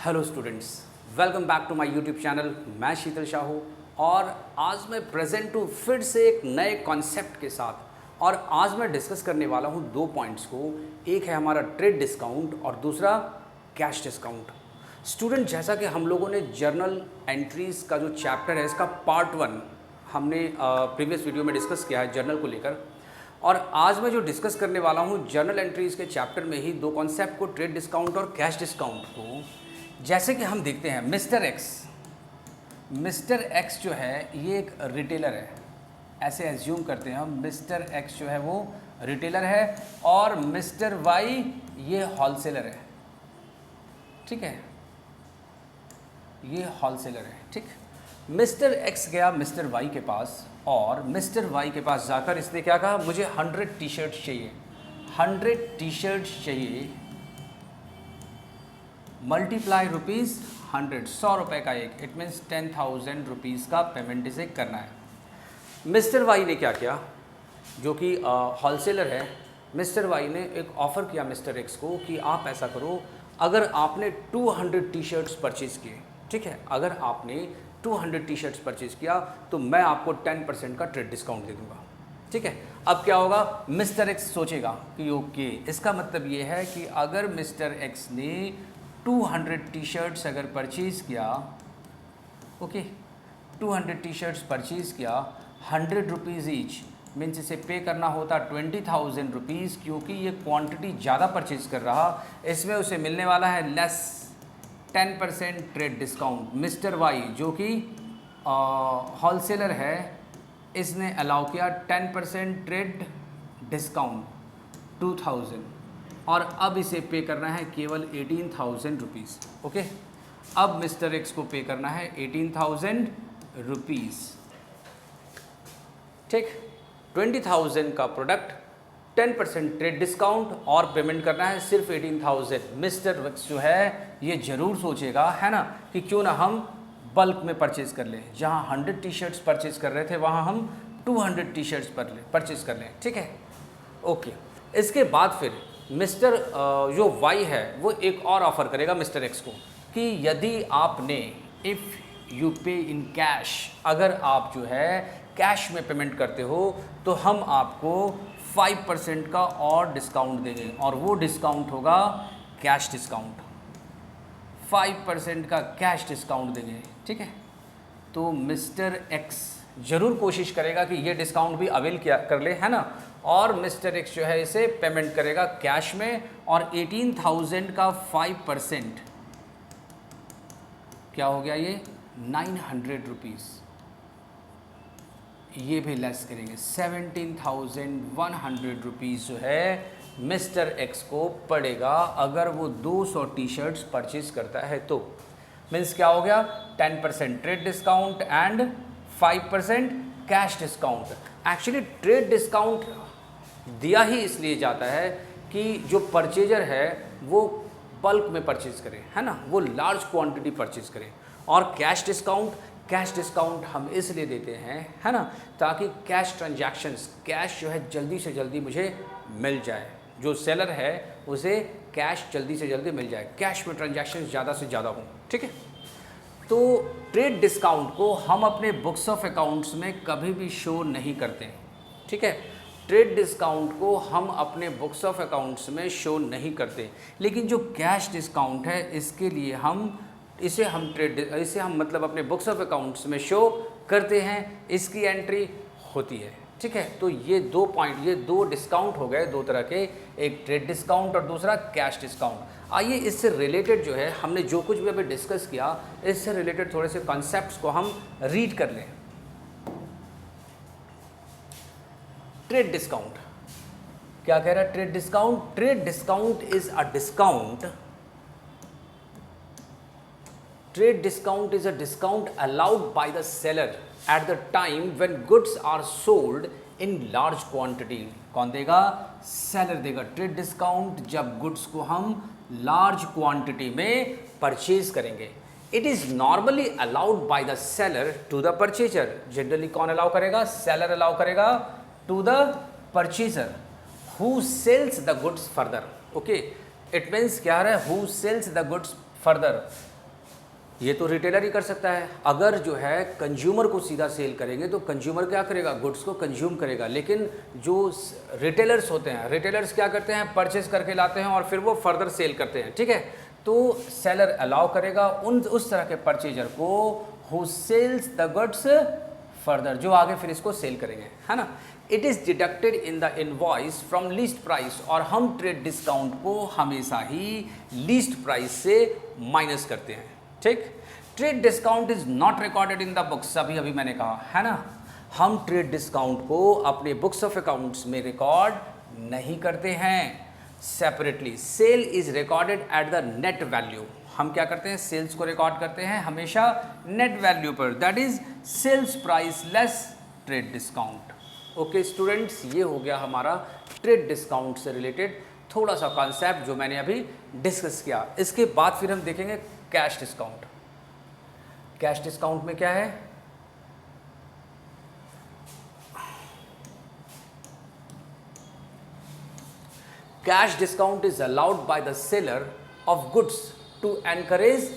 Hello students, welcome back to my YouTube channel. मैं शीतल शाहू और आज मैं प्रेजेंट हूँ फिर से एक नए कॉन्सेप्ट के साथ। और आज मैं डिस्कस करने वाला हूँ दो पॉइंट्स को। एक है हमारा ट्रेड डिस्काउंट और दूसरा कैश डिस्काउंट। स्टूडेंट, जैसा कि हम लोगों ने जर्नल एंट्रीज़ का जो चैप्टर है इसका पार्ट 1 हमने प्रीवियस वीडियो में डिस्कस किया है जर्नल को लेकर, और आज मैं जो डिस्कस करने वाला हूँ जर्नल एंट्रीज़ के चैप्टर में ही दो कॉन्सेप्ट को, ट्रेड डिस्काउंट और कैश डिस्काउंट को। जैसे कि हम देखते हैं मिस्टर एक्स जो है ये एक रिटेलर है, ऐसे एज्यूम करते हैं हम। मिस्टर एक्स जो है वो रिटेलर है और मिस्टर वाई ये होलसेलर है, ठीक है, ये होलसेलर है, ठीक। मिस्टर एक्स गया मिस्टर वाई के पास और मिस्टर वाई के पास जाकर इसने क्या कहा, मुझे 100 टी शर्ट्स चाहिए, 100 टी शर्ट्स चाहिए, मल्टीप्लाई रुपीज़ 100, 100 रुपये का एक, इट मीन्स 10,000 रुपीज़ का पेमेंट इसे करना है। मिस्टर वाई ने क्या किया, जो कि होलसेलर है, मिस्टर वाई ने एक ऑफ़र किया मिस्टर एक्स को कि आप ऐसा करो, अगर आपने 200 टी शर्ट्स परचेज़ किए, ठीक है, अगर आपने 200 टी शर्ट्स परचेज़ किया तो मैं आपको 10% का ट्रेड डिस्काउंट दे दूँगा, ठीक है। अब क्या होगा, मिस्टर एक्स सोचेगा कि ओके, इसका मतलब ये है कि अगर मिस्टर एक्स ने 200 टी शर्ट्स अगर परचेज़ किया, ओके, 200 टी शर्ट्स परचेज़ किया, 100 रुपीज़ ईच, मीन्स इसे पे करना होता 20,000 रुपीज़, क्योंकि ये क्वांटिटी ज़्यादा परचेज़ कर रहा, इसमें उसे मिलने वाला है less 10% trade discount. Mister Y जो कि होलसेलर है, इसने अलाउ किया 10% ट्रेड डिस्काउंट 2000, और अब इसे पे करना है केवल 18,000 रुपीज़, ओके। अब मिस्टर एक्स को पे करना है 18,000 रुपीज़, ठीक। 20,000 का प्रोडक्ट, 10% ट्रेड डिस्काउंट और पेमेंट करना है सिर्फ 18,000। मिस्टर एक्स जो है ये ज़रूर सोचेगा, है ना, कि क्यों ना हम बल्क में परचेज़ कर लें, जहाँ 100 टी शर्ट्स परचेज़ कर रहे थे वहाँ हम 200 टी शर्ट्स परचेज़ कर लें, ठीक है, ओके। इसके बाद फिर मिस्टर जो वाई है वो एक और ऑफ़र करेगा मिस्टर एक्स को कि यदि आपने, इफ़ यू पे इन कैश, अगर आप जो है कैश में पेमेंट करते हो तो हम आपको 5% का और डिस्काउंट देंगे, और वो डिस्काउंट होगा कैश डिस्काउंट, 5% का कैश डिस्काउंट देंगे, ठीक है। तो मिस्टर एक्स ज़रूर कोशिश करेगा कि ये डिस्काउंट भी अवेल किया कर ले, है ना, और मिस्टर एक्स जो है इसे पेमेंट करेगा कैश में, और 18,000 का 5% क्या हो गया, ये 900 रुपीज़, ये भी लेस करेंगे, 17,100 रुपीज़ जो है मिस्टर एक्स को पड़ेगा अगर वो 200 टी शर्ट्स परचेज करता है तो। मीन्स क्या हो गया, 10% trade discount and 5% cash discount. Actually trade discount दिया ही इसलिए जाता है कि जो परचेजर है वो बल्क में परचेज़ करे, है ना, वो लार्ज क्वांटिटी परचेज़ करे। और कैश डिस्काउंट हम इसलिए देते हैं, है ना, ताकि कैश ट्रांजैक्शंस, कैश जो है जल्दी से जल्दी मुझे मिल जाए, जो सेलर है उसे कैश जल्दी से जल्दी मिल जाए, कैश में ट्रांजैक्शंस ज़्यादा से ज़्यादा हों, ठीक है। तो ट्रेड डिस्काउंट को हम अपने बुक्स ऑफ अकाउंट्स में कभी भी शो नहीं करते, ठीक है। ट्रेड डिस्काउंट को हम अपने बुक्स ऑफ अकाउंट्स में शो नहीं करते, लेकिन जो कैश डिस्काउंट है इसके लिए इसे हम मतलब अपने बुक्स ऑफ अकाउंट्स में शो करते हैं, इसकी एंट्री होती है, ठीक है। तो ये दो पॉइंट, ये दो डिस्काउंट हो गए, दो तरह के, एक ट्रेड डिस्काउंट और दूसरा कैश डिस्काउंट। आइए इससे रिलेटेड जो है हमने जो कुछ भी अभी डिस्कस किया, इससे रिलेटेड थोड़े से कॉन्सेप्ट्स को हम रीड कर लें। ट्रेड डिस्काउंट क्या कह रहा है, trade discount is a discount, trade discount is a discount allowed by the seller at the time when goods are sold in large quantity. कौन देगा, सेलर देगा ट्रेड डिस्काउंट जब गुड्स को हम लार्ज क्वांटिटी में परचेज करेंगे। It is normally allowed by the seller to the purchaser. Generally कौन allow करेगा, सेलर अलाउ करेगा to the purchaser who sells the goods further, okay. It means क्या है, who sells the goods further, ये तो retailer ही कर सकता है। अगर जो है कंज्यूमर को सीधा सेल करेंगे तो कंज्यूमर क्या करेगा, गुड्स को कंज्यूम करेगा। लेकिन जो रिटेलर्स होते हैं, रिटेलर्स क्या करते हैं, परचेज करके लाते हैं और फिर वो फर्दर सेल करते हैं, ठीक है। तो सेलर अलाउ करेगा उस तरह के परचेजर को who sells the goods further, जो आगे फिर इसको सेल करेंगे, है ना। It is deducted in the invoice from list price, और हम ट्रेड डिस्काउंट को हमेशा ही लीस्ट प्राइस से माइनस करते हैं, ठीक। Trade discount is not recorded in the books, अभी अभी मैंने कहा है ना, हम ट्रेड डिस्काउंट को अपने बुक्स ऑफ अकाउंट्स में रिकॉर्ड नहीं करते हैं separately. Sale is recorded at the net value, हम क्या करते हैं, सेल्स को रिकॉर्ड करते हैं हमेशा नेट वैल्यू पर, that is sales price less trade discount. Okay students, ये हो गया हमारा ट्रेड डिस्काउंट से रिलेटेड थोड़ा सा कॉन्सेप्ट जो मैंने अभी डिस्कस किया। इसके बाद फिर हम देखेंगे कैश डिस्काउंट। कैश डिस्काउंट में क्या है, cash discount is allowed by the seller of goods to encourage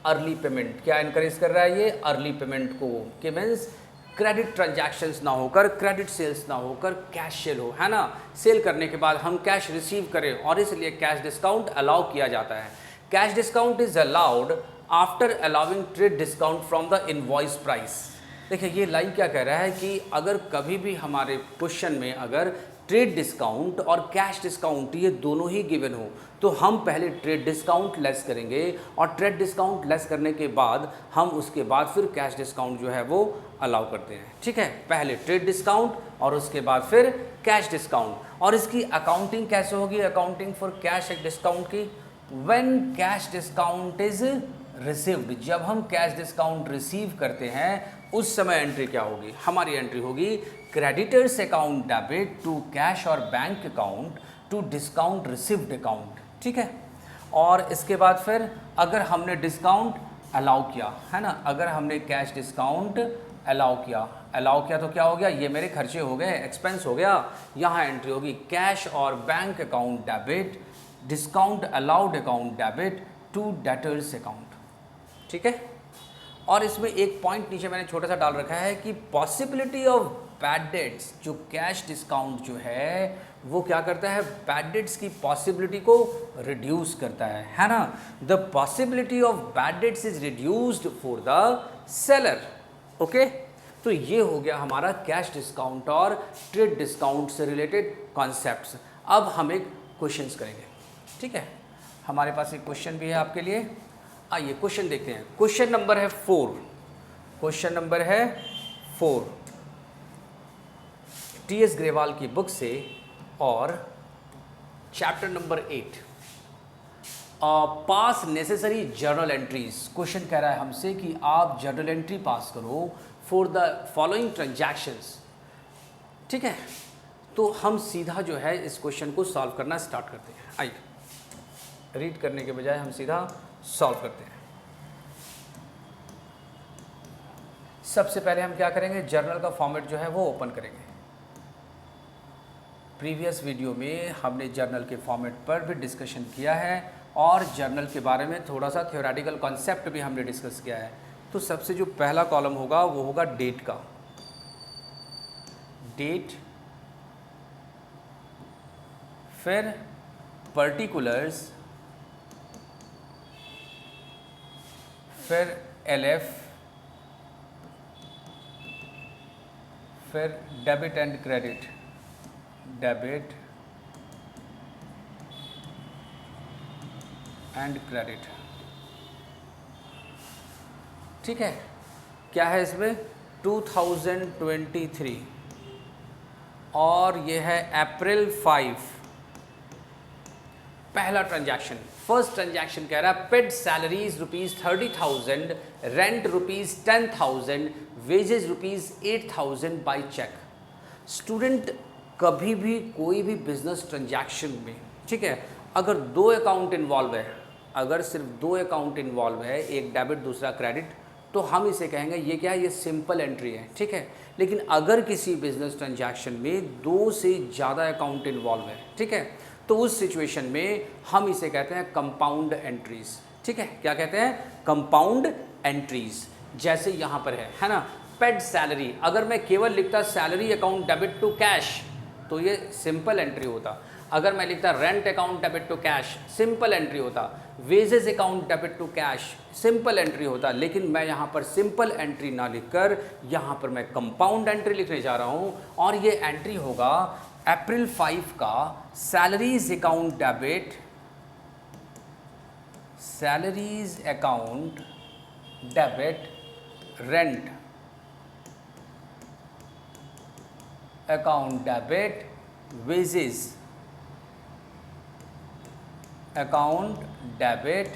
early payment. क्या एनकरेज कर रहा है ये, अर्ली पेमेंट को, कि मीन्स क्रेडिट ट्रांजैक्शंस ना होकर, क्रेडिट सेल्स ना होकर कैश सेल हो, है ना। सेल करने के बाद हम कैश रिसीव करें, और इसलिए कैश डिस्काउंट अलाउ किया जाता है। Cash discount is allowed after allowing trade discount from the invoice price. देखिए ये लाइन क्या कह रहा है कि अगर कभी भी हमारे क्वेश्चन में अगर ट्रेड डिस्काउंट और कैश डिस्काउंट ये दोनों ही गिवन हो, तो हम पहले ट्रेड डिस्काउंट लेस करेंगे, और ट्रेड डिस्काउंट लेस करने के बाद हम उसके बाद फिर कैश डिस्काउंट जो है वो अलाउ करते हैं, ठीक है। पहले ट्रेड डिस्काउंट और उसके बाद फिर कैश डिस्काउंट। और इसकी अकाउंटिंग कैसे होगी, अकाउंटिंग फॉर कैश डिस्काउंट की, when cash discount is received, जब हम कैश डिस्काउंट रिसीव करते हैं उस समय एंट्री क्या होगी, हमारी एंट्री होगी creditors account debit to cash और bank account to discount received account, ठीक है। और इसके बाद फिर अगर हमने डिस्काउंट अलाउ किया, है ना, अगर हमने कैश डिस्काउंट अलाउ किया तो क्या हो गया, ये मेरे खर्चे हो गए, एक्सपेंस हो गया, यहाँ एंट्री होगी कैश और bank account debit discount allowed account debit to debtors account, ठीक है। और इसमें एक पॉइंट नीचे मैंने छोटा सा डाल रखा है कि पॉसिबिलिटी ऑफ बैड डेट्स, जो कैश डिस्काउंट जो है वो क्या करता है, बैड डेट्स की पॉसिबिलिटी को रिड्यूस करता है ना। The possibility of bad debts is reduced for the seller. Okay, तो ये हो गया हमारा कैश डिस्काउंट और ट्रेड डिस्काउंट से रिलेटेड कॉन्सेप्ट्स। अब हम एक क्वेश्चंस करेंगे, ठीक है। हमारे पास एक क्वेश्चन भी है आपके लिए, आइए क्वेश्चन देखते हैं। क्वेश्चन नंबर है 4, क्वेश्चन नंबर है 4 टी.एस. ग्रेवाल की बुक से, और चैप्टर नंबर 8 पास नेसेसरी जर्नल एंट्रीज। क्वेश्चन कह रहा है हमसे कि आप जर्नल एंट्री पास करो फॉर द फॉलोइंग ट्रांजैक्शंस, ठीक है। तो हम सीधा जो है इस क्वेश्चन को सॉल्व करना स्टार्ट करते हैं। आइए, रीड करने के बजाय हम सीधा सॉल्व करते हैं। सबसे पहले हम क्या करेंगे, जर्नल का फॉर्मेट जो है वो ओपन करेंगे। प्रीवियस वीडियो में हमने जर्नल के फॉर्मेट पर भी डिस्कशन किया है, और जर्नल के बारे में थोड़ा सा थ्योरेटिकल कॉन्सेप्ट भी हमने डिस्कस किया है। तो सबसे जो पहला कॉलम होगा वो होगा डेट का, डेट, फिर पर्टिकुलर्स, फिर LF, फिर debit and credit, debit and credit, ठीक है। क्या है इसमें, 2023, और ये है अप्रैल 5, पहला ट्रांजैक्शन। फर्स्ट ट्रांजैक्शन कह रहा है paid salaries ₹30,000, rent ₹10,000, wages ₹8,000 by cheque. Student, कभी भी कोई भी बिजनेस ट्रांजैक्शन में, ठीक है, अगर दो अकाउंट इन्वॉल्व है, अगर सिर्फ दो अकाउंट इन्वॉल्व है, एक डेबिट दूसरा क्रेडिट, तो हम इसे कहेंगे ये क्या है, ये सिंपल एंट्री है, ठीक है। लेकिन अगर किसी बिजनेस ट्रांजैक्शन में दो से ज़्यादा अकाउंट इन्वॉल्व है, ठीक है, तो उस सिचुएशन में हम इसे कहते हैं कंपाउंड एंट्रीज, ठीक है। क्या कहते हैं, कंपाउंड एंट्रीज, जैसे यहाँ पर है ना, पेड सैलरी। अगर मैं केवल लिखता salary account debit to cash तो ये सिंपल एंट्री होता। अगर मैं लिखता rent account debit to cash, simple entry होता। Wages account debit to cash, simple entry होता। लेकिन मैं यहाँ पर सिंपल एंट्री ना लिखकर यहाँ पर मैं कंपाउंड एंट्री लिखने जा रहा हूँ, और ये एंट्री होगा अप्रैल 5 का salaries account debit, salaries account debit, rent account debit, wages account debit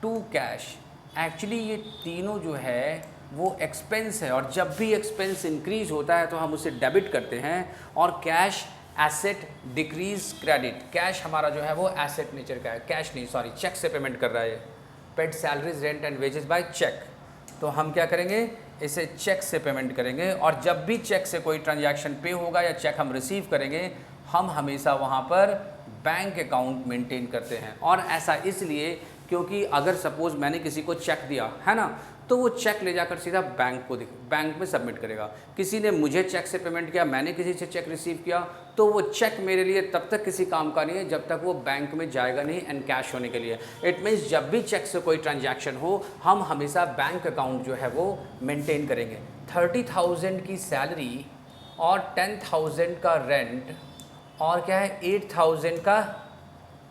to cash. Actually ये तीनों जो है वो एक्सपेंस है, और जब भी एक्सपेंस इंक्रीज होता है तो हम उसे डेबिट करते हैं, और cash asset decrease credit. Cash हमारा जो है वो एसेट नेचर का है, कैश नहीं सॉरी चेक से पेमेंट कर रहा है। Paid salaries rent and wages by cheque, तो हम क्या करेंगे, इसे चेक से पेमेंट करेंगे। और जब भी चेक से कोई ट्रांजैक्शन पे होगा या चेक हम रिसीव करेंगे, हम हमेशा वहाँ पर बैंक अकाउंट मेंटेन करते हैं। और ऐसा इसलिए क्योंकि अगर सपोज मैंने किसी को चेक दिया है ना, तो वो चेक ले जाकर सीधा बैंक में सबमिट करेगा। किसी ने मुझे चेक से पेमेंट किया, मैंने किसी से चेक रिसीव किया, तो वो चेक मेरे लिए तब तक किसी काम का नहीं है जब तक वो बैंक में जाएगा नहीं एंड कैश होने के लिए। इट मीन्स जब भी चेक से कोई ट्रांजैक्शन हो, हम हमेशा बैंक अकाउंट जो है वो मेंटेन करेंगे। 30,000 की सैलरी और 10,000 का रेंट और क्या है 8,000 का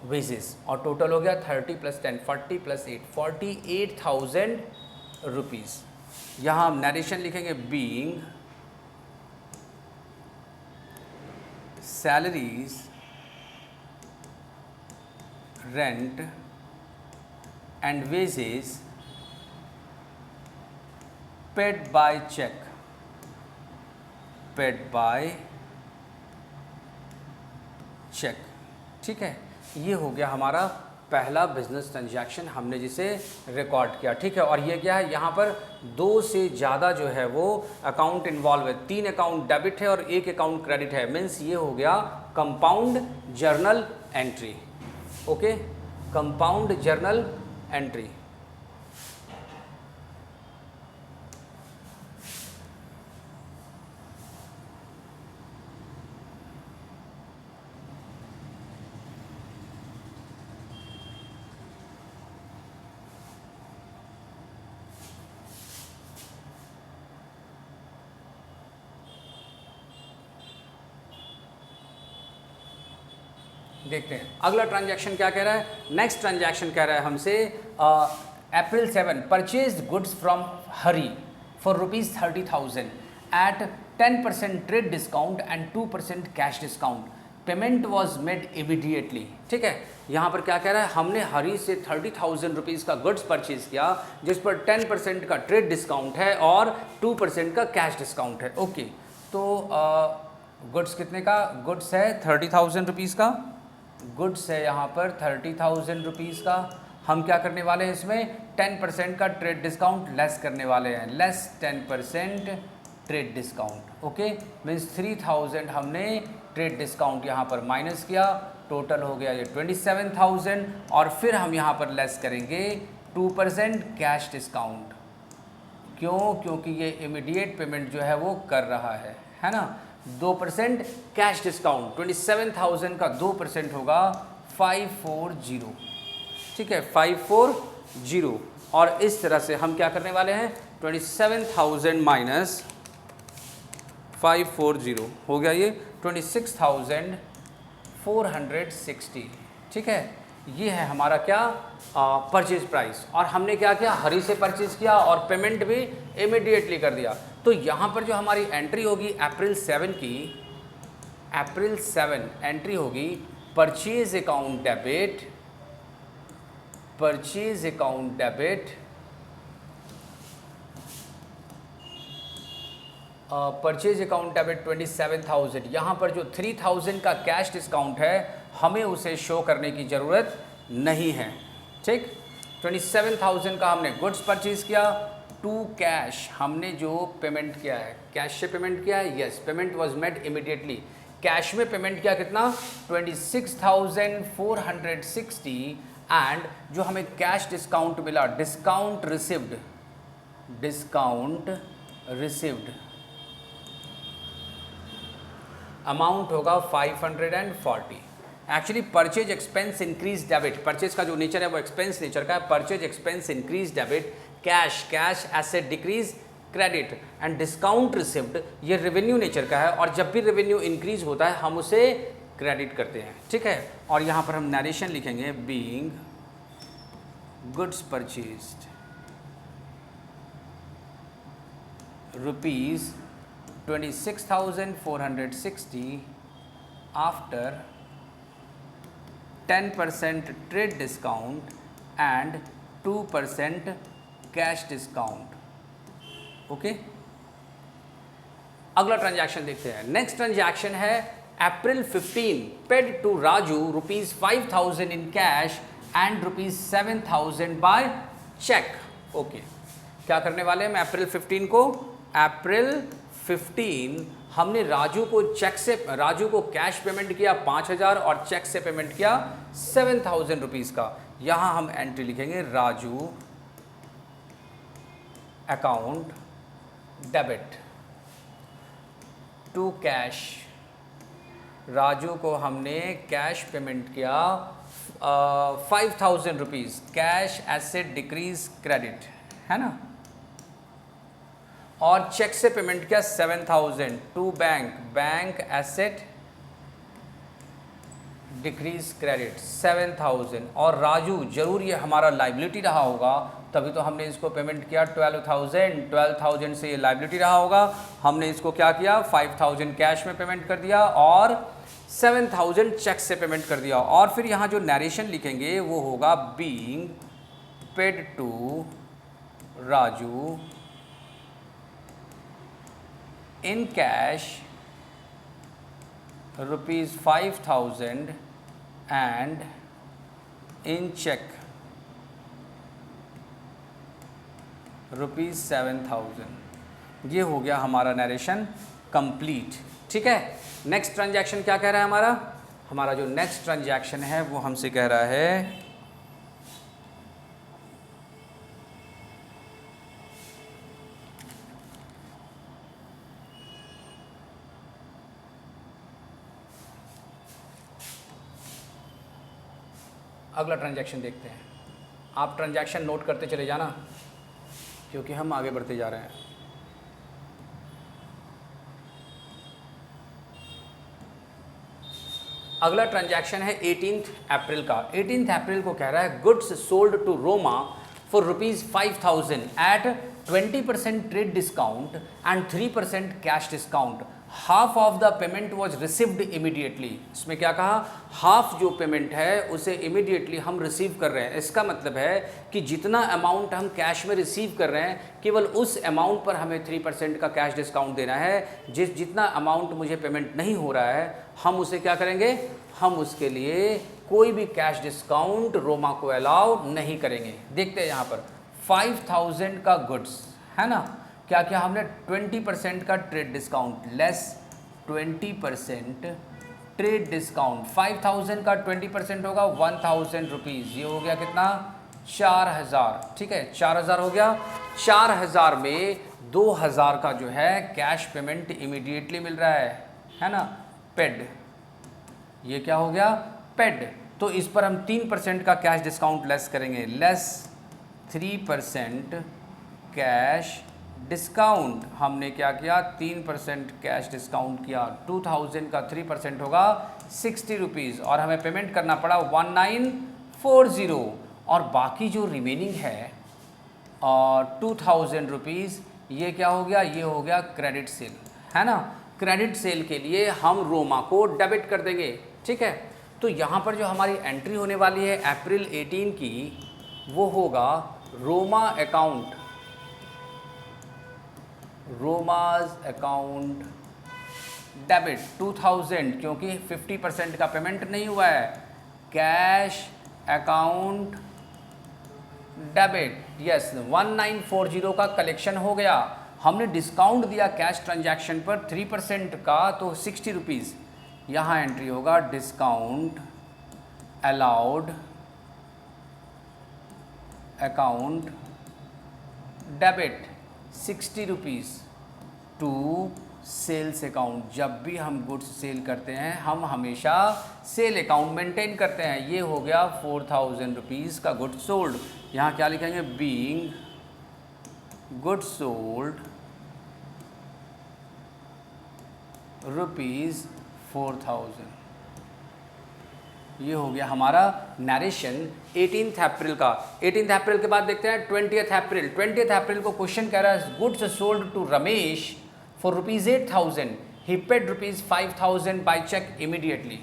वेजेस, और टोटल हो गया 30 + 10 40 + 8 48,000 रुपीज़। यहाँ हम नरेशन लिखेंगे, being salaries rent and wages paid by cheque, paid by cheque. ठीक है, ये हो गया हमारा पहला बिजनेस ट्रांजैक्शन, हमने जिसे रिकॉर्ड किया। ठीक है, और ये क्या है, यहाँ पर 2 से ज़्यादा जो है वो अकाउंट इन्वॉल्व है। 3 अकाउंट डेबिट है और 1 अकाउंट क्रेडिट है। मीन्स ये हो गया compound journal entry. Okay, compound journal entry. देखते हैं अगला ट्रांजैक्शन क्या कह रहा है। नेक्स्ट ट्रांजैक्शन कह रहा है हमसे April 7 purchase goods from Hari for ₹30,000 at 10% trade discount and 2% cash discount. Payment was made immediately. ठीक है, यहाँ पर क्या कह रहा है, हमने हरी से 30,000 रुपीज़ का गुड्स परचेज किया जिस पर 10% का ट्रेड डिस्काउंट है और 2% का कैश डिस्काउंट है। ओके, तो गुड्स कितने का, गुड्स है 30,000 रुपीज़ का, गुड्स है यहाँ पर 30,000 रुपीज़ का। हम क्या करने वाले हैं, इसमें 10% का ट्रेड डिस्काउंट लेस करने वाले हैं, less 10% trade discount. Okay, means 3,000 हमने ट्रेड डिस्काउंट यहाँ पर माइनस किया, टोटल हो गया ये 27,000, और फिर हम यहाँ पर लेस करेंगे 2% कैश डिस्काउंट। क्यों, क्योंकि ये इमीडिएट पेमेंट जो है वो कर रहा है ना। 2% कैश डिस्काउंट, 27,000 का 2% होगा 540। ठीक है, 540। और इस तरह से हम क्या करने वाले हैं, 27,000 माइनस 540 हो गया ये 26,460। ठीक है, ये है हमारा क्या परचेज प्राइस। और हमने क्या किया, हरी से परचेज किया और पेमेंट भी इमीडिएटली कर दिया। तो यहाँ पर जो हमारी एंट्री होगी अप्रैल 7 की, अप्रैल 7 एंट्री होगी purchase account debit, purchase account debit, purchase account debit 27,000। यहाँ पर जो 3,000 का कैश डिस्काउंट है हमें उसे शो करने की ज़रूरत नहीं है। ठीक, 27,000 का हमने गुड्स परचेज किया, टू कैश हमने जो पेमेंट किया है, कैश से पेमेंट किया है, yes, payment was made immediately. Cash में पेमेंट किया कितना, 26,460, एंड जो हमें कैश डिस्काउंट मिला, discount received discount received, amount होगा 540। Actually purchase expense increase debit, purchase का जो नेचर है वो एक्सपेंस नेचर का है। Purchase expense increase debit, cash cash asset decrease credit, and discount received ये रेवेन्यू नेचर का है, और जब भी रेवेन्यू इंक्रीज होता है हम उसे क्रेडिट करते हैं, ठीक है। और यहाँ पर हम नरेशन लिखेंगे, being goods purchased ₹26,460 after 10% trade discount and 2% cash discount. Okay, अगला ट्रांजैक्शन देखते हैं। नेक्स्ट ट्रांजैक्शन है April 15 paid to Raju ₹5,000 in cash and ₹7,000 by cheque. Okay, क्या करने वाले हैं? मैं अप्रैल 15 को, अप्रैल 15 हमने राजू को चेक से, राजू को कैश पेमेंट किया 5,000 और चेक से पेमेंट किया 7,000 रुपीज़ का। यहाँ हम एंट्री लिखेंगे, Raju account debit to cash. Raju को हमने कैश पेमेंट किया 5,000 rupees, cash asset decrease credit, है ना। और चेक से पेमेंट किया 7,000 to bank, bank asset decrease credit 7,000। और राजू जरूर ये हमारा लाइबिलिटी रहा होगा, तभी तो हमने इसको पेमेंट किया 12,000 से ये लाइबिलिटी रहा होगा। हमने इसको क्या किया, 5,000 कैश में पेमेंट कर दिया और 7,000 चेक से पेमेंट कर दिया। और फिर यहाँ जो नरेशन लिखेंगे वो होगा, being paid to Raju in cash ₹5,000 and in cheque ₹7,000। ये हो गया हमारा नरेशन कंप्लीट, ठीक है। नेक्स्ट ट्रांजैक्शन क्या कह रहा है हमारा? हमारा जो नेक्स्ट ट्रांजैक्शन है वो हमसे कह रहा है, अगला ट्रांजैक्शन देखते हैं। आप ट्रांजैक्शन नोट करते चले जाना क्योंकि हम आगे बढ़ते जा रहे हैं। अगला ट्रांजैक्शन है 18 अप्रैल का। 18 अप्रैल को कह रहा है, goods sold to Roma for ₹5,000 at 20% trade discount and 3% cash discount. Half of the payment was received immediately. इसमें क्या कहा, हाफ जो पेमेंट है उसे इमीडिएटली हम रिसीव कर रहे हैं। इसका मतलब है कि जितना अमाउंट हम कैश में रिसीव कर रहे हैं, केवल उस अमाउंट पर हमें 3% का कैश डिस्काउंट देना है। जितना अमाउंट मुझे पेमेंट नहीं हो रहा है, हम उसे क्या करेंगे, हम उसके लिए कोई भी कैश डिस्काउंट रोमा को अलाउ नहीं करेंगे। देखते हैं यहाँ पर 5,000 का गुड्स है ना, क्या क्या हमने 20% का trade discount, less 20% trade discount. 5,000 का 20% होगा 1,000 रुपीज़। ये हो गया कितना, 4,000, ठीक है, 4,000 हो गया। 4,000 में 2,000 का जो है कैश पेमेंट इमीडिएटली मिल रहा है ना, पेड। ये क्या हो गया, पेड। तो इस पर हम 3% का कैश डिस्काउंट लेस करेंगे, लेस 3% कैश डिस्काउंट। हमने क्या किया, 3% कैश डिस्काउंट किया। 2,000 का 3% होगा 60 रुपीज़ और हमें पेमेंट करना पड़ा 1940। और बाकी जो रिमेनिंग है 2,000 रुपीज़, ये क्या हो गया, ये हो गया क्रेडिट सेल, है ना। क्रेडिट सेल के लिए हम रोमा को डेबिट कर देंगे, ठीक है। तो यहाँ पर जो हमारी एंट्री होने वाली है अप्रैल 18 की, वो होगा रोमा अकाउंट, रोमाज अकाउंट डेबिट 2,000, क्योंकि 50% का पेमेंट नहीं हुआ है। कैश अकाउंट डेबिट, यस, 1940 का कलेक्शन हो गया। हमने डिस्काउंट दिया कैश ट्रांजैक्शन पर 3% का, तो 60 रुपीज़। यहाँ एंट्री होगा discount allowed account debit 60 rupees to sales account. जब भी हम गुड्स सेल करते हैं हम हमेशा सेल अकाउंट मेंटेन करते हैं। ये हो गया 4000 रुपीज़ का गुड्स सोल्ड। यहाँ क्या लिखेंगे, बीइंग गुड्स सोल्ड रुपीज़ 4000। ये हो गया हमारा नरेशन 18 अप्रैल का। 18 अप्रैल के बाद देखते हैं 20 अप्रैल। 20 अप्रैल को क्वेश्चन कह रहा है goods sold to Ramesh for rupees 8000, he paid rupees 5000 by cheque immediately,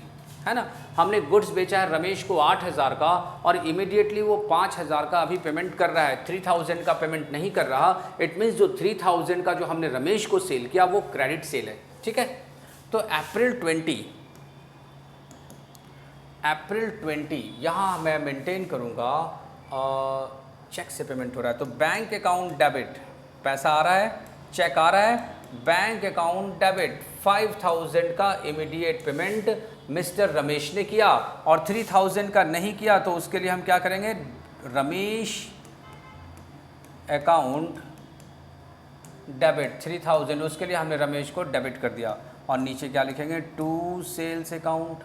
है ना। हमने गुड्स बेचा है रमेश को 8000 का और इमीडिएटली वो 5000 का अभी पेमेंट कर रहा है, 3000 का पेमेंट नहीं कर रहा। इट मीन्स जो 3000 का जो हमने रमेश को सेल किया वो क्रेडिट सेल है, ठीक है। तो अप्रैल 20 यहाँ मैं मेंटेन करूँगा चेक से पेमेंट हो रहा है तो बैंक अकाउंट डेबिट, पैसा आ रहा है, चेक आ रहा है, बैंक अकाउंट डेबिट 5000 का इमीडिएट पेमेंट मिस्टर रमेश ने किया और 3000 का नहीं किया तो उसके लिए हम क्या करेंगे, रमेश अकाउंट डेबिट 3000, उसके लिए हमने रमेश को डेबिट कर दिया। और नीचे क्या लिखेंगे, टू सेल्स अकाउंट,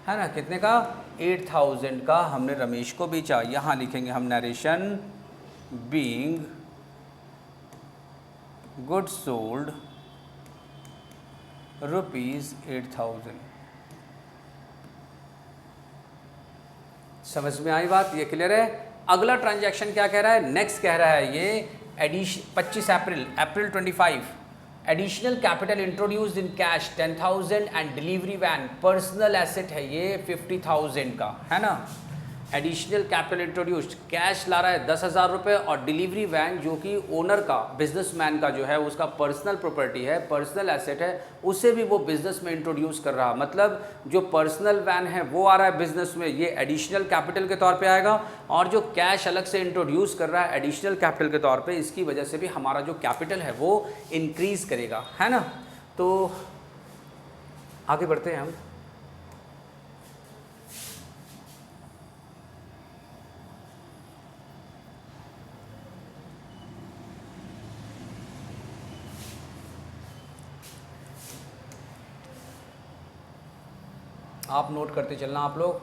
है ना, कितने का, 8000 का हमने रमेश को बेचा। यहाँ लिखेंगे हम narration being goods sold rupees 8000। समझ में आई बात, ये क्लियर है। अगला ट्रांजैक्शन क्या कह रहा है, नेक्स्ट कह रहा है ये 25 April 25, additional capital introduced in cash 10,000 and delivery van, personal asset है ये 50,000 का, है ना। एडिशनल कैपिटल इंट्रोड्यूस्ड, कैश ला रहा है 10,000 रुपये और डिलीवरी वैन जो कि ओनर का, बिजनेसमैन का जो है उसका पर्सनल प्रॉपर्टी है, पर्सनल एसेट है, उसे भी वो बिजनेस में इंट्रोड्यूस कर रहा। मतलब जो पर्सनल वैन है वो आ रहा है बिजनेस में, ये एडिशनल कैपिटल के तौर पे आएगा। और जो कैश अलग से इंट्रोड्यूस कर रहा है एडिशनल कैपिटल के तौर पे, इसकी वजह से भी हमारा जो कैपिटल है वो इंक्रीज करेगा, है ना। तो आगे बढ़ते हैं हम। आप नोट करते चलना आप लोग।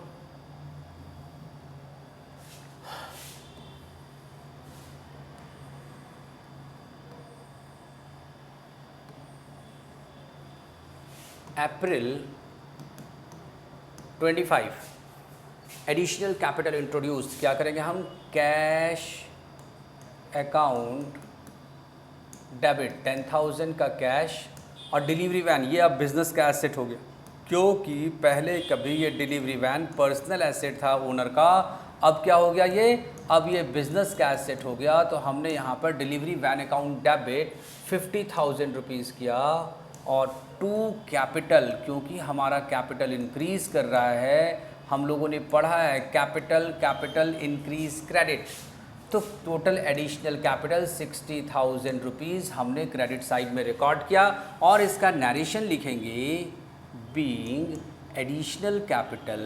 अप्रैल 25 एडिशनल कैपिटल इंट्रोड्यूस्ड, क्या करेंगे हम, कैश अकाउंट डेबिट 10,000 का कैश और डिलीवरी वैन, ये अब बिजनेस का एसेट हो गया, क्योंकि पहले कभी ये डिलीवरी वैन पर्सनल एसेट था ओनर का, अब क्या हो गया ये, अब ये बिजनेस का एसेट हो गया। तो हमने यहाँ पर delivery van account debit 50,000 rupees किया और टू कैपिटल, क्योंकि हमारा कैपिटल इंक्रीज़ कर रहा है, हम लोगों ने पढ़ा है कैपिटल इंक्रीज क्रेडिट, तो टोटल एडिशनल कैपिटल 60,000 रुपीज़ हमने क्रेडिट साइड में रिकॉर्ड किया। और इसका नरेशन लिखेंगे, being additional capital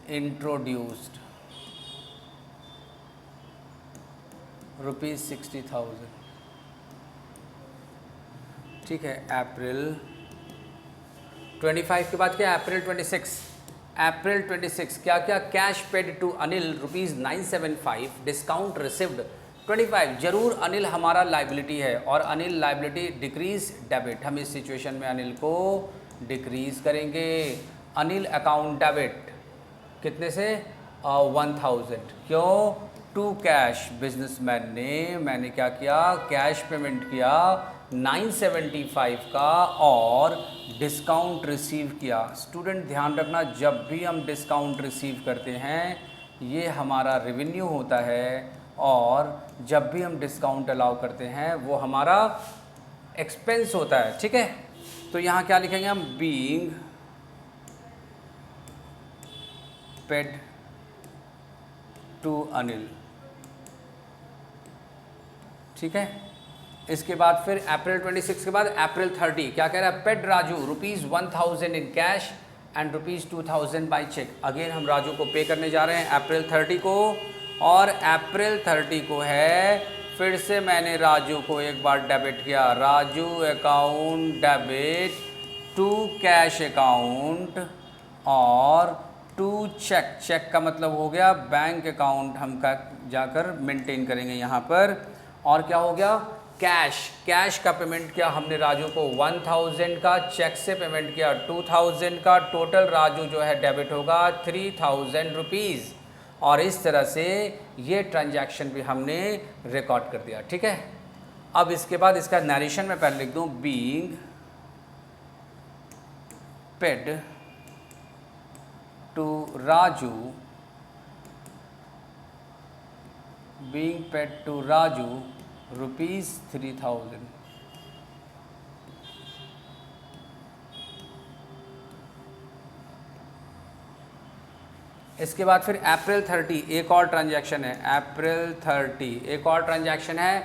introduced rupees 60,000, ठीक है। अप्रैल 25 के बाद क्या, अप्रैल 26 क्या क्या, cash paid to Anil rupees 975, discount received 25। जरूर अनिल हमारा लाइबिलिटी है और अनिल लाइबिलिटी डिक्रीज डेबिट, हम इस सिचुएशन में अनिल को डिक्रीज करेंगे। अनिल अकाउंट डेबिट कितने से, 1000, क्यों, टू कैश, बिजनेसमैन ने, मैंने क्या किया, कैश पेमेंट किया 975 का और डिस्काउंट रिसीव किया। स्टूडेंट ध्यान रखना, जब भी हम डिस्काउंट रिसीव करते हैं ये हमारा रेवेन्यू होता है और जब भी हम डिस्काउंट अलाउ करते हैं वो हमारा एक्सपेंस होता है, ठीक है। तो यहाँ क्या लिखेंगे हम, बीइंग पेड टू अनिल, ठीक है। इसके बाद फिर अप्रैल 26 के बाद अप्रैल 30 क्या कह रहा है, paid Raju ₹1000 in cash and ₹2000 by cheque. Again हम राजू को पे करने जा रहे हैं अप्रैल 30 को, और अप्रैल 30 को है फिर से मैंने राजू को एक बार डेबिट किया, Raju account debit to cash account और टू चेक। चेक का मतलब हो गया बैंक अकाउंट, हम का जाकर मेंटेन करेंगे यहाँ पर। और क्या हो गया, कैश, कैश का पेमेंट किया हमने राजू को 1000 का, चेक से पेमेंट किया 2000 का, टोटल राजू जो है डेबिट होगा 3000 रुपीज़। और इस तरह से ये ट्रांजैक्शन भी हमने रिकॉर्ड कर दिया। ठीक है, अब इसके बाद इसका नरेशन में पहले लिख दूँ, being paid to Raju, being paid to Raju ₹3000। इसके बाद फिर अप्रैल 30 एक और ट्रांजैक्शन है, अप्रैल 30 एक और ट्रांजैक्शन है,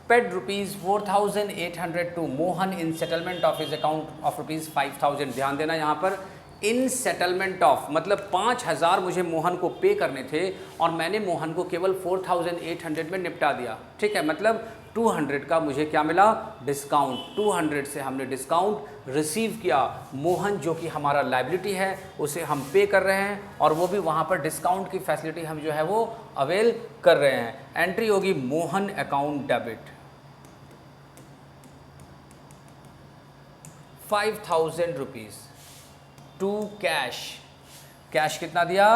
paid ₹4800 to Mohan in settlement of his account of ₹5000। ध्यान देना यहाँ पर, इन सेटलमेंट ऑफ मतलब 5000 मुझे मोहन को पे करने थे और मैंने मोहन को केवल 4800 में निपटा दिया। ठीक है, मतलब 200 का मुझे क्या मिला, डिस्काउंट। 200 से हमने डिस्काउंट रिसीव किया। मोहन जो कि हमारा लायबिलिटी है उसे हम पे कर रहे हैं और वो भी वहाँ पर डिस्काउंट की फैसिलिटी हम जो है वो अवेल कर रहे हैं। एंट्री होगी Mohan account debit 5000 rupees to cash. Cash कितना दिया,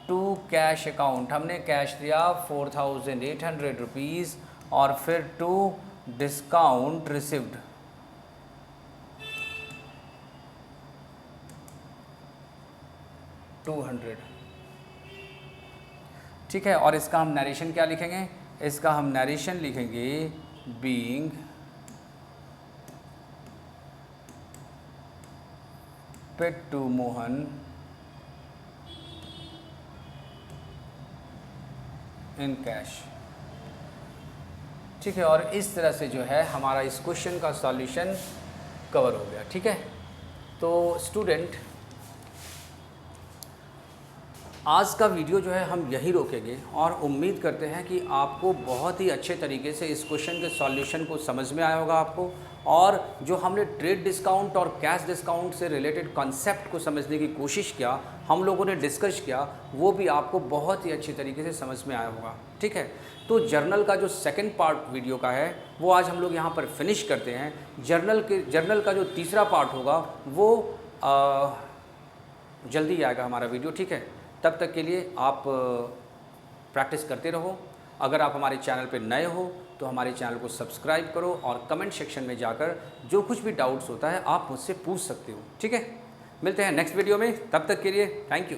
टू कैश अकाउंट हमने कैश दिया 4800 रुपीज़ और फिर टू डिस्काउंट रिसिव्ड 200। ठीक है, और इसका हम नरेशन क्या लिखेंगे, इसका हम नरेशन लिखेंगे being paid to Mohan in cash. ठीक है, और इस तरह से जो है हमारा इस क्वेश्चन का सॉल्यूशन कवर हो गया। ठीक है, तो स्टूडेंट आज का वीडियो जो है हम यही रोकेंगे और उम्मीद करते हैं कि आपको बहुत ही अच्छे तरीके से इस क्वेश्चन के सॉल्यूशन को समझ में आया होगा आपको, और जो हमने ट्रेड डिस्काउंट और कैश डिस्काउंट से रिलेटेड कॉन्सेप्ट को समझने की कोशिश किया, हम लोगों ने डिस्कस किया, वो भी आपको बहुत ही अच्छी तरीके से समझ में आया होगा। ठीक है, तो जर्नल का जो सेकंड पार्ट वीडियो का है वो आज हम लोग यहाँ पर फिनिश करते हैं। जर्नल का जो तीसरा पार्ट होगा वो जल्दी आएगा हमारा वीडियो। ठीक है, तब तक के लिए आप प्रैक्टिस करते रहो। अगर आप हमारे चैनल पे नए हो तो हमारे चैनल को सब्सक्राइब करो और कमेंट सेक्शन में जाकर जो कुछ भी डाउट्स होता है आप मुझसे पूछ सकते हो। ठीक है, मिलते हैं नेक्स्ट वीडियो में, तब तक के लिए थैंक यू।